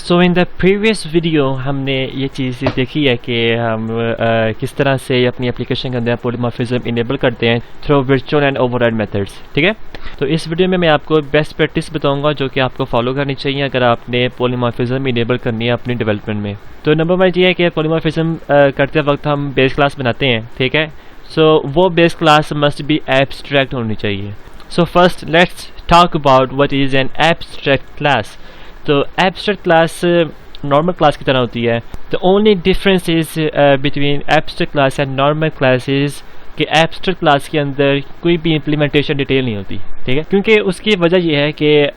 So in the previous video हमने ये चीज़ देखी है कि हम किस तरह से अपनी एप्लीकेशन के अंदर पॉलीमॉर्फिज्म इनेबल करते हैं through virtual and override methods, ठीक है। तो इस वीडियो में मैं आपको बेस्ट प्रैक्टिस बताऊंगा जो कि आपको फॉलो करनी चाहिए अगर आपने पॉलीमॉर्फिज्म इनेबल करनी है अपनी डेवलपमेंट में। तो नंबर 1 ये है कि पॉलीमॉर्फिज्म करते वक्त हम बेस क्लास बनाते हैं, ठीक है। सो वो base class must be abstract होनी चाहिए। So first let's talk about what is an abstract class. तो एब्स्ट्रैक्ट क्लास नॉर्मल क्लास की तरह होती है। The only difference is between abstract class and normal classes कि एब्स्ट्रैक्ट क्लास के अंदर कोई भी इम्प्लीमेंटेशन डिटेल नहीं होती, ठीक है। क्योंकि उसकी वजह यह है कि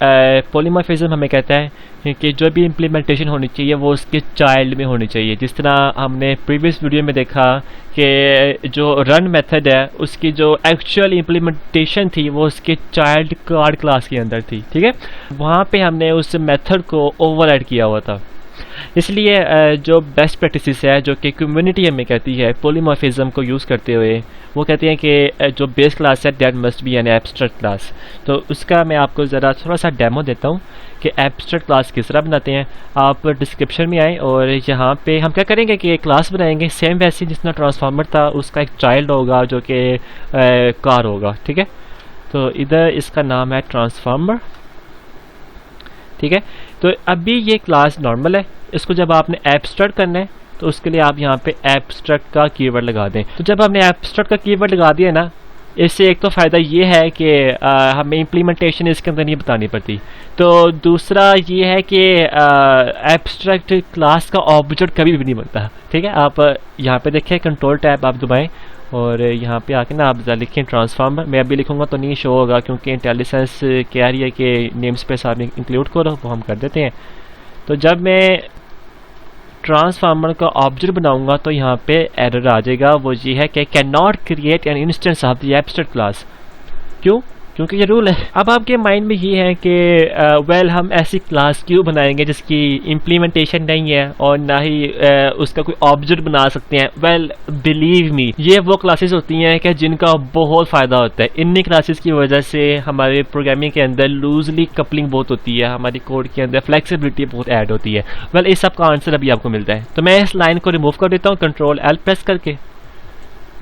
पॉलीमॉर्फिज्म हमें कहता है कि जो भी इम्प्लीमेंटेशन होनी चाहिए वो उसके चाइल्ड में होनी चाहिए। जिस तरह हमने प्रीवियस वीडियो में देखा कि जो रन मेथड है उसकी जो एक्चुअल इम्प्लीमेंटेशन थी वो उसके चाइल्ड कार्ड क्लास के अंदर थी, ठीक है। वहाँ पे हमने उस मेथड को ओवरराइड किया हुआ था। इसलिए जो बेस्ट प्रैक्टिस है जो कि कम्युनिटी हमें कहती है पॉलीमॉर्फिज्म को यूज़ करते हुए, वो कहते हैं कि जो बेस क्लास है that must be an abstract class. तो उसका मैं आपको ज़रा थोड़ा सा डेमो देता हूँ कि एब्स्ट्रैक्ट क्लास किस तरह बनाते हैं। आप डिस्क्रिप्शन में आएँ और यहाँ पे हम क्या करेंगे कि एक क्लास बनाएंगे सेम वैसे जितना ट्रांसफार्मर था उसका एक चाइल्ड होगा जो कि कार होगा, ठीक है। तो इधर इसका नाम है ट्रांसफार्मर, ठीक है। तो अभी ये क्लास नॉर्मल है, इसको जब आपने एब्स्ट्रैक्ट करना है तो उसके लिए आप यहाँ पे एब्स्ट्रैक्ट का कीवर्ड लगा दें। तो जब हमने एब्स्ट्रैक्ट का कीवर्ड लगा दिया ना, इससे एक तो फ़ायदा ये है कि हमें इम्प्लीमेंटेशन इसके अंदर नहीं बतानी पड़ती। तो दूसरा ये है कि एब्स्ट्रैक्ट क्लास का ऑब्जेक्ट कभी भी नहीं बनता, ठीक है। आप यहाँ पे देखें कंट्रोल टैब आप दबाएं और यहाँ पे आके ना आप लिखें ट्रांसफार्मर। मैं अभी लिखूँगा तो नहीं शो होगा क्योंकि इंटेलिजेंस कह रही है कि नेम स्पेस आप इंक्लूड करो, वो हम कर देते हैं। तो जब मैं ट्रांसफार्मर का ऑब्जेक्ट बनाऊंगा तो यहाँ पे एरर आ जाएगा, वो ये है कि can not create an instance of the abstract class. क्यों? क्योंकि ये रूल है। अब आपके माइंड में ये है कि वेल हम ऐसी क्लास क्यों बनाएंगे जिसकी इम्प्लीमेंटेशन नहीं है और ना ही उसका कोई ऑब्जेक्ट बना सकते हैं। वेल बिलीव मी, ये वो क्लासेस होती हैं कि जिनका बहुत फ़ायदा होता है। इन्हीं क्लासेस की वजह से हमारे प्रोग्रामिंग के अंदर लूजली कपलिंग बहुत होती है, हमारी कोड के अंदर फ्लेक्सिबिलिटी बहुत ऐड होती है। वेल इस सब का आंसर अभी आपको मिलता है। तो मैं इस लाइन को रिमूव कर देता हूँ कंट्रोल एल प्रेस करके,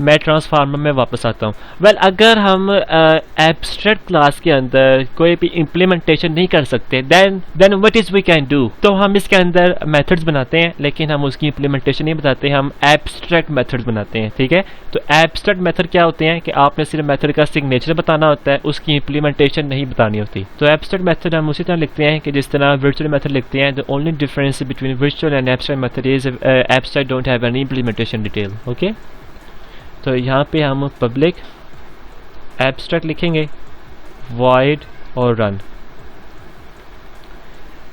मैं ट्रांसफार्मर में वापस आता हूँ। वेल अगर हम एब्स्ट्रैक्ट क्लास के अंदर कोई भी इम्प्लीमेंटेशन नहीं कर सकते then what is we can do. तो हम इसके अंदर मेथड्स बनाते हैं लेकिन हम उसकी इम्प्लीमेंटेशन नहीं बताते, हम एब्स्ट्रैक्ट मेथड्स बनाते हैं, ठीक है। तो एब्स्ट्रैक्ट मेथड क्या होते हैं कि आपने सिर्फ मेथड का सिग्नेचर बताना होता है, उसकी इम्प्लीमेंटेशन नहीं बतानी होती। तो एब्स्ट्रैक्ट मेथड हम उसी तरह लिखते हैं कि जिस तरह वर्चुअल मेथड लिखते हैं। The only difference between virtual and abstract method is abstract don't have any implementation detail, okay. तो यहाँ पे हम पब्लिक एब्स्ट्रैक्ट लिखेंगे, वॉइड और रन।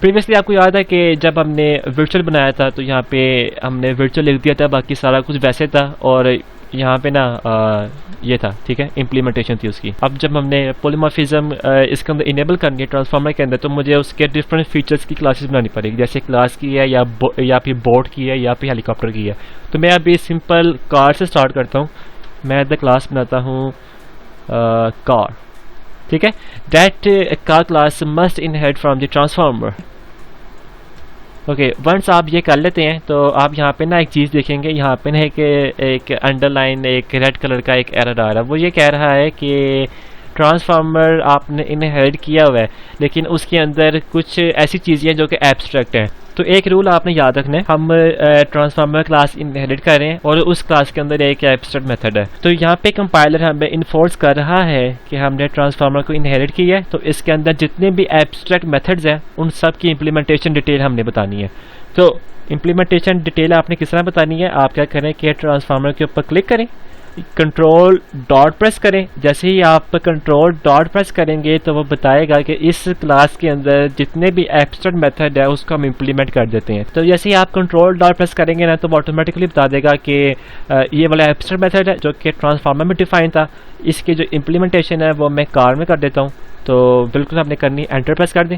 प्रीवियसली आपको याद है कि जब हमने वर्चुअल बनाया था तो यहाँ पे हमने वर्चुअल लिख दिया था, बाकी सारा कुछ वैसे था और यहाँ पे ना ये था, ठीक है, इम्प्लीमेंटेशन थी उसकी। अब जब हमने पॉलीमॉर्फिज्म इसके अंदर इनेबल करनी है ट्रांसफार्मर के अंदर तो मुझे उसके डिफरेंट फीचर्स की क्लासेस बनानी पड़ेगी, जैसे क्लास की है या फिर बोट की है या फिर हेलीकॉप्टर की है। तो मैं अभी सिंपल कार से स्टार्ट करता हूँ। मैं द क्लास बनाता हूँ कार, ठीक है। That car class must inherit from the transformer. Okay, once आप ये कर लेते हैं तो आप यहाँ पे ना एक चीज़ देखेंगे, यहाँ पे ना कि एक अंडरलाइन एक रेड कलर का एक एरर आ रहा है। वो ये कह रहा है कि ट्रांसफार्मर आपने इनहेरिट किया हुआ है लेकिन उसके अंदर कुछ ऐसी चीज़ें हैं जो कि एब्स्ट्रैक्ट हैं। तो एक रूल आपने याद रखना है, हम ट्रांसफार्मर क्लास इनहेरिट कर रहे हैं और उस क्लास के अंदर एक एब्स्ट्रैक्ट मेथड है। तो यहाँ पे कंपाइलर हमें इन्फोर्स कर रहा है कि हमने ट्रांसफार्मर को इनहेरिट किया है तो इसके अंदर जितने भी एब्स्ट्रैक्ट मेथड्स हैं उन सब की इम्प्लीमेंटेशन डिटेल हमने बतानी है। तो इम्प्लीमेंटेशन डिटेल आपने किस तरह बतानी है, आप क्या करें कि ट्रांसफार्मर के ऊपर क्लिक करें, कंट्रोल डॉट प्रेस करें। जैसे ही आप कंट्रोल डॉट प्रेस करेंगे तो वो बताएगा कि इस क्लास के अंदर जितने भी एब्स्ट्रैक्ट मेथड है उसको हम इम्प्लीमेंट कर देते हैं। तो जैसे ही आप कंट्रोल डॉट प्रेस करेंगे ना तो वो ऑटोमेटिकली बता देगा कि ये वाला एब्स्ट्रैक्ट मेथड है जो कि ट्रांसफार्मर में डिफाइन था, इसकी जो इम्प्लीमेंटेशन है वो मैं कार में कर देता हूँ। तो बिल्कुल आपने करनी, एंटर प्रेस कर दें।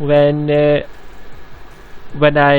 when I